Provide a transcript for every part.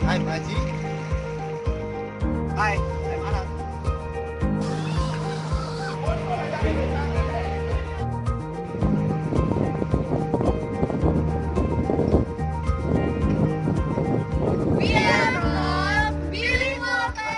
I'm Aji. Hi, I'm Alan. We are from Billy Water.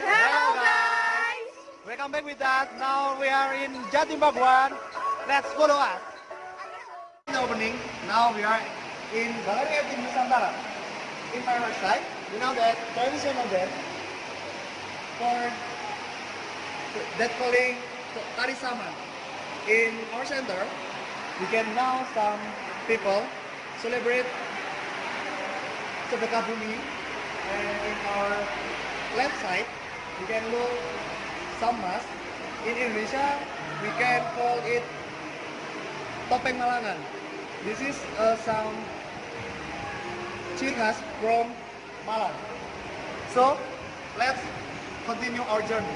Hello guys! Welcome back with us. Now we are in Jatim. Let's follow us. In the opening, now we are in Galeri Jatim Nusantara. In my right side, you know that traditional dance for that calling Tari Saman. In our center, we can now some people celebrate Sedekah Bumi, and in our left side, we can look some mask. In Indonesia, we can call it topeng Malangan. This is some ciri khas from Malang. So, let's continue our journey.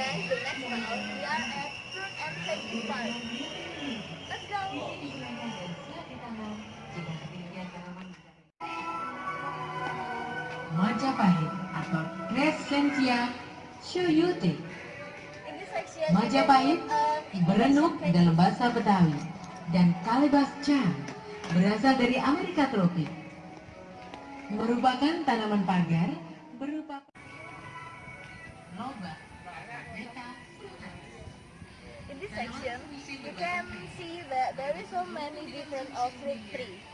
guys, the next round we are at fruit and veggie park. Let's go. Majapahit atau Crescentia Shuyute. In this section, Majapahit berenuk dalam bahasa Betawi dan Kalebas Chan berasal dari Amerika tropik. Merupakan tanaman pagar berupa loba, beta, in this section, you can see that there is so many different of fruit trees.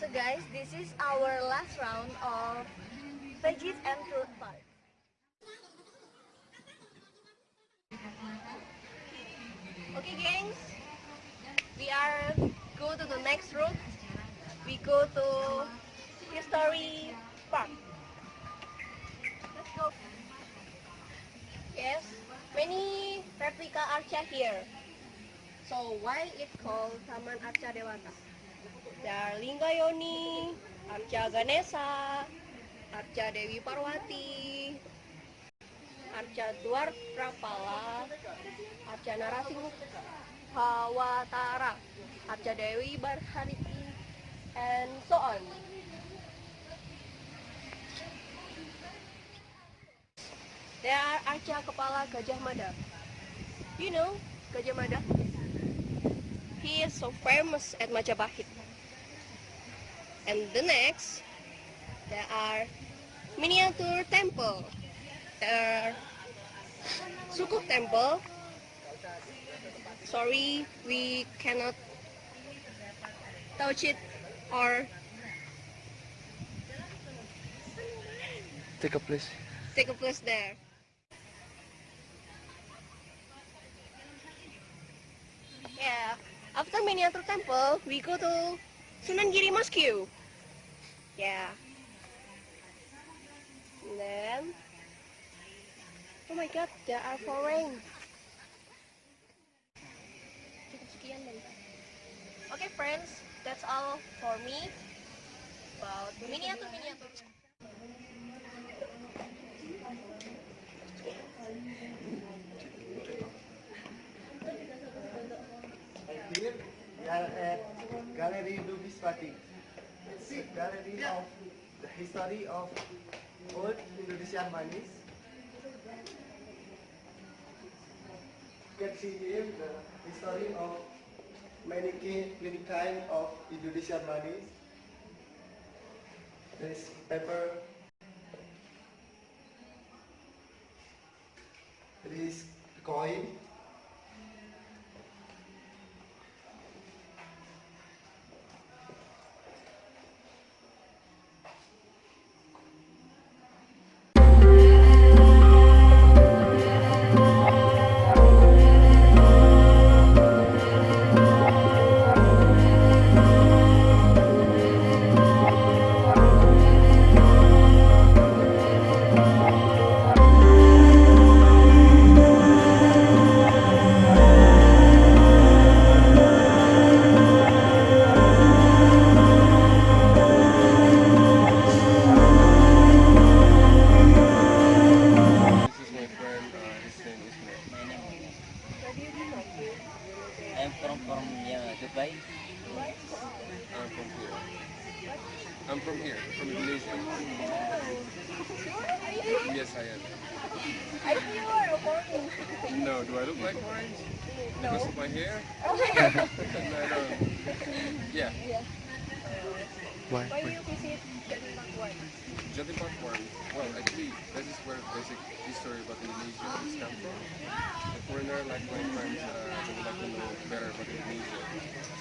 So guys, this is our last round of veggies and fruit park. Okay gangs, we are go to the next route. We go to History Park. Let's go. Yes, many replica archa here. So why it called Taman Arca Dewata? There are Lingayoni, Arca Ganesha, Arca Dewi Parwati, Arca Dwarf Rapala, Arca Narasingh Hawatara, Arca Dewi Barhariti, and so on. There are Arca Kepala Gajah Mada. You know Gajah Mada? He is so famous at Majapahit. And the next, there are miniature temple. There are Sukuk temple. Sorry, we cannot touch it or Take a place. take a place there. Yeah, after miniature temple, we go to Sunan Giri Mosque. Yeah. And then, oh my god, there are foreign. Okay friends, that's all for me about miniature. Here we are at Gallery Dubispati. It's a gallery of the history of old Indonesian monies. You can see here the history of many kind of Indonesian monies. There is paper. There is coin. I'm from Dubai. I'm from here, from Indonesia. Yes, I am. I see you are foreign. No, do I look like orange? No. Because of my hair? Oh my god. No, I don't. Yeah. Why you visit Jatim Bakwan? Jatim Bakwan. Well, actually, that is where basic history about Indonesia is come from. A foreigner like my friends, they would like to know better about Indonesia.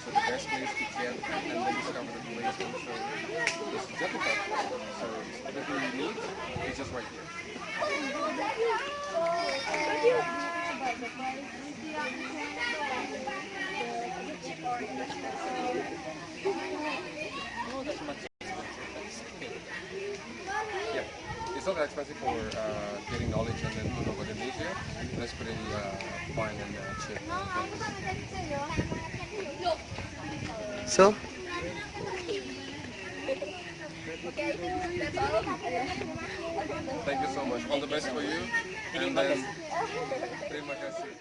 So the best place to get and then discover the place also is Jatim Bakwan. So everything you need is just right here. No, that's much expensive. That's okay. for getting knowledge and then to know about Indonesia. That's pretty fun and chill. So, Okay, that's all. Thank you so much. All the best for you. And then, terima kasih.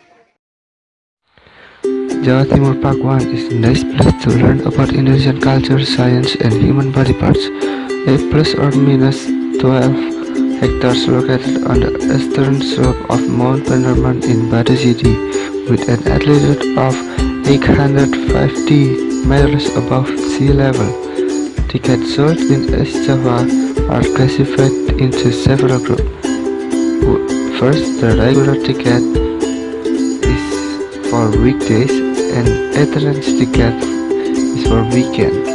Jawa Timur Park 1 is a nice place to learn about Indonesian culture, science, and human body parts. A plus or minus 12 hectares located on the eastern slope of Mount Panorama in Batu City, with an altitude of 850 meters above sea level. Tickets sold in East Java are classified into several groups. First, the regular ticket is for weekdays and entrance ticket is for weekend.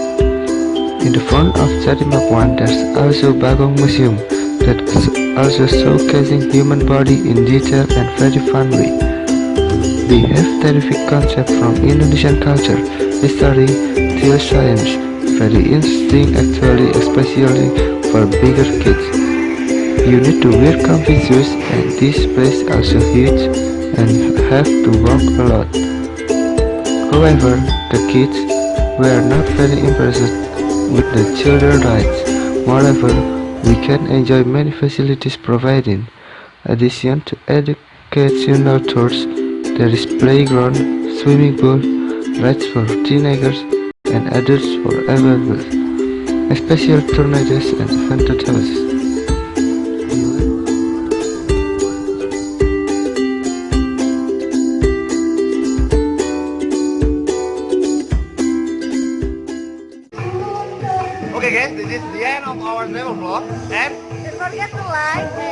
In the front of Jatim 1, there's also Bagong Museum that is also showcasing human body in detail and very fun way. They have terrific concept from Indonesian culture, history, till science. Very interesting actually, especially for bigger kids. You need to wear comfy shoes and this place also huge and have to walk a lot. However, the kids were not very impressed with the children rides. Moreover, we can enjoy many facilities provided. Addition to educational tours, there is playground, swimming pool, rides for teenagers and adults for available, special tornadoes and haunted houses. okay guys, this is the end of our travel vlog, and Don't forget to like